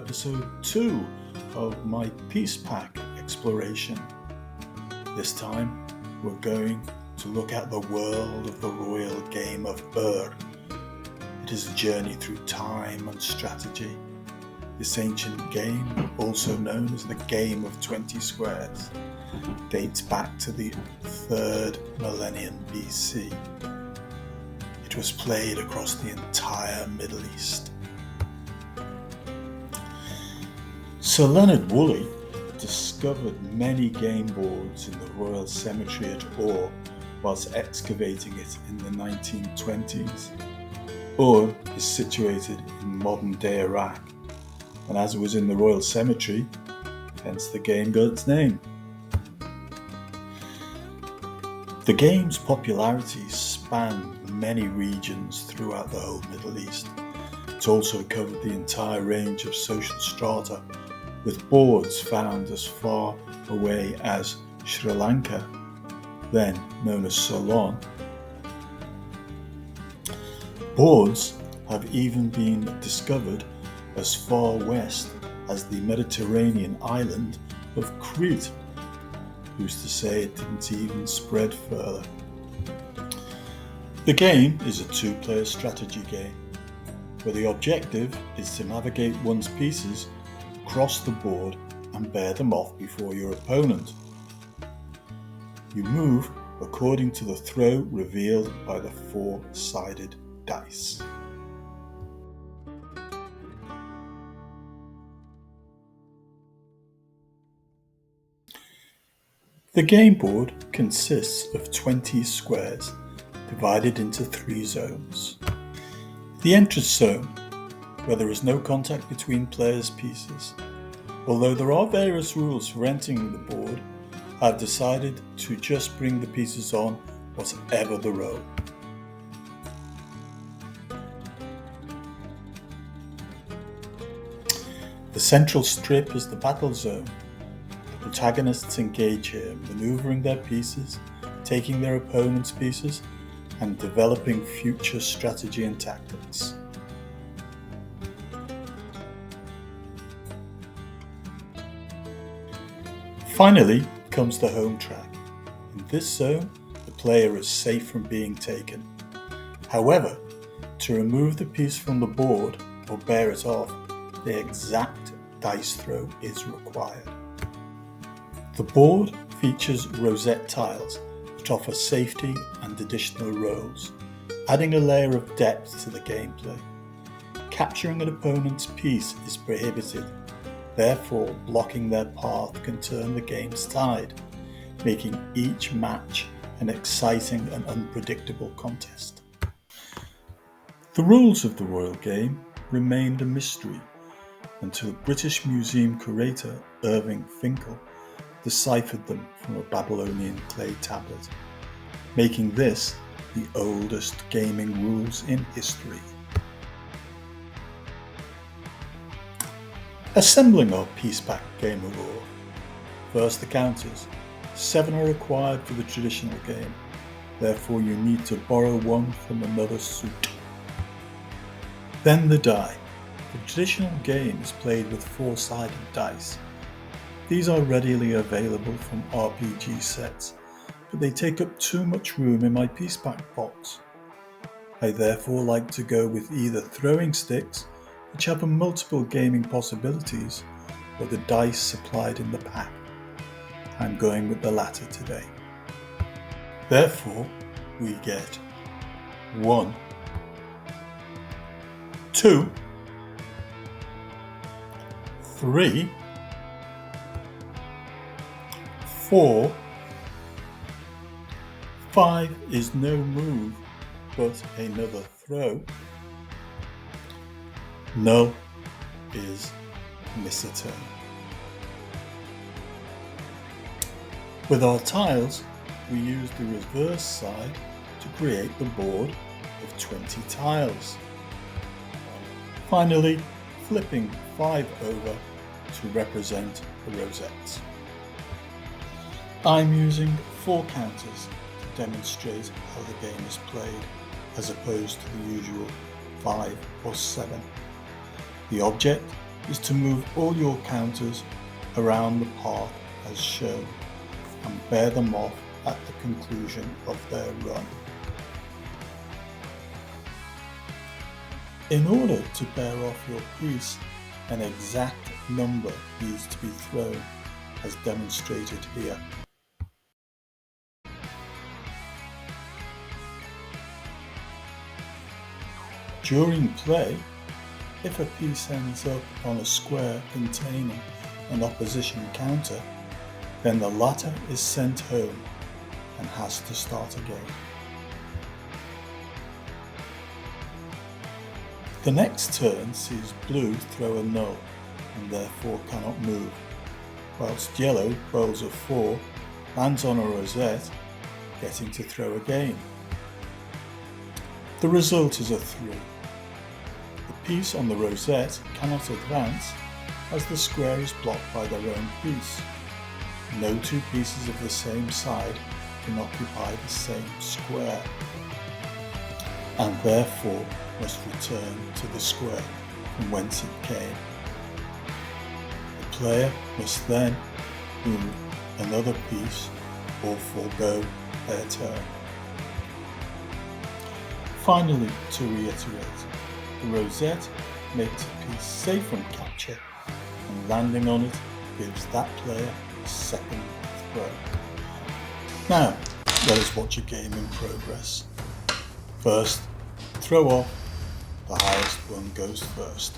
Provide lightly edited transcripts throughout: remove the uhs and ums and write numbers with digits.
episode 2 of my Piecepack exploration. This time we're going to look at the world of the royal game of Ur. It is a journey through time and strategy. This ancient game, also known as the Game of 20 Squares, dates back to the 3rd millennium BC. It was played across the entire Middle East. Sir Leonard Woolley discovered many game boards in the Royal Cemetery at Ur whilst excavating it in the 1920s. Ur is situated in modern-day Iraq, and as it was in the Royal Cemetery, hence the game got its name. The game's popularity spanned many regions throughout the whole Middle East. It also covered the entire range of social strata, with boards found as far away as Sri Lanka, then known as Ceylon. Boards have even been discovered as far west as the Mediterranean island of Crete. Who's to say it didn't even spread further? The game is a two-player strategy game, where the objective is to navigate one's pieces across the board and bear them off before your opponent. You move according to the throw revealed by the four-sided dice. The game board consists of 20 squares divided into 3 zones. The entrance zone, where there is no contact between players' pieces. Although there are various rules for entering the board, I've decided to just bring the pieces on whatever the roll. The central strip is the battle zone. The protagonists engage here, maneuvering their pieces, taking their opponent's pieces, and developing future strategy and tactics. Finally comes the home track. In this zone, the player is safe from being taken. However, to remove the piece from the board or bear it off, the exact dice throw is required. The board features rosette tiles that offer safety and additional rolls, adding a layer of depth to the gameplay. Capturing an opponent's piece is prohibited, therefore blocking their path can turn the game's tide, making each match an exciting and unpredictable contest. The rules of the royal game remained a mystery until British Museum curator Irving Finkel deciphered them from a Babylonian clay tablet, making this the oldest gaming rules in history. Assembling our Piecepack game of Ur. First, the counters. 7 are required for the traditional game, therefore you need to borrow one from another suit. Then the die. The traditional game is played with 4-sided dice. These are readily available from RPG sets, but they take up too much room in my Piecepack box. I therefore like to go with either throwing sticks, which have multiple gaming possibilities, or the dice supplied in the pack. I'm going with the latter today. Therefore, we get 1, 2, 3, 4, 5 is no move, but another throw. Null is miss a turn. With our tiles, we use the reverse side to create the board of 20 tiles. Finally, flipping 5 over to represent the rosettes. I'm using 4 counters to demonstrate how the game is played, as opposed to the usual 5 or 7. The object is to move all your counters around the path as shown and bear them off at the conclusion of their run. In order to bear off your piece, an exact number needs to be thrown, as demonstrated here. During play, if a piece ends up on a square containing an opposition counter, then the latter is sent home and has to start again. The next turn sees blue throw a null and therefore cannot move, whilst yellow rolls a 4, lands on a rosette, getting to throw again. The result is a 3. The piece on the rosette cannot advance as the square is blocked by their own piece. No two pieces of the same side can occupy the same square, and therefore must return to the square from whence it came. The player must then move another piece or forego their turn. Finally, to reiterate, the rosette makes a piece safe from capture, and landing on it gives that player a second throw. Now, let us watch a game in progress. First, throw off. The highest one goes first.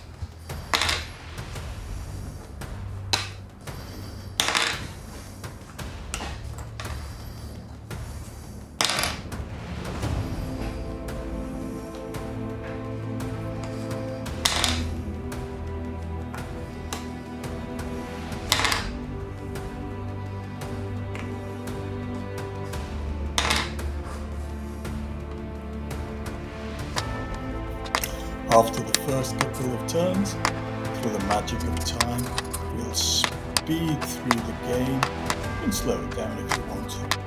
After the first couple of turns, through the magic of time, we'll speed through the game and slow it down if you want to.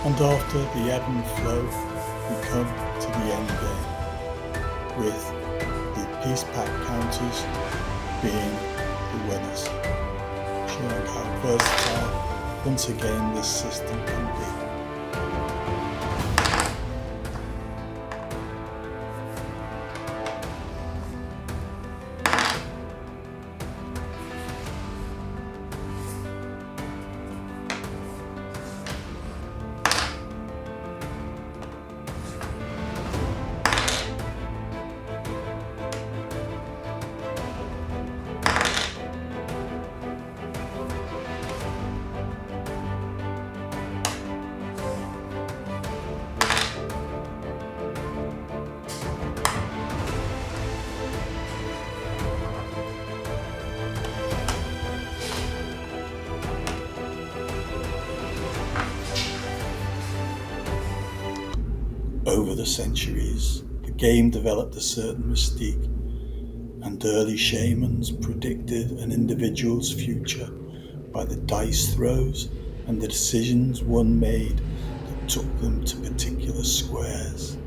And after the ebb and flow, we come to the end game, with the Piecepack counters being the winners, showing how versatile once again this system can be. Over the centuries, the game developed a certain mystique, and early shamans predicted an individual's future by the dice throws and the decisions one made that took them to particular squares.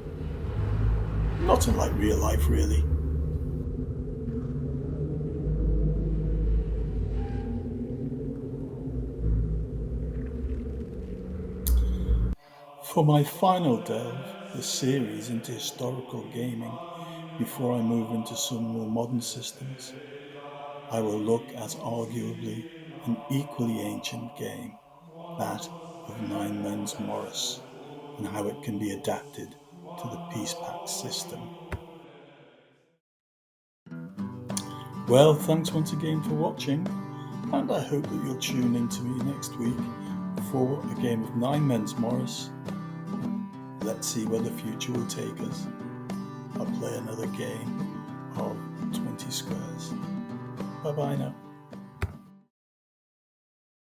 Not unlike real life, really. For my final delve this series into historical gaming, before I move into some more modern systems, I will look at arguably an equally ancient game, that of Nine Men's Morris, and how it can be adapted to the Piecepack system. Well, thanks once again for watching, and I hope that you'll tune in to me next week for a game of 9 men's Morris. Let's see where the future will take us. I'll play another game of 20 squares. Bye bye now.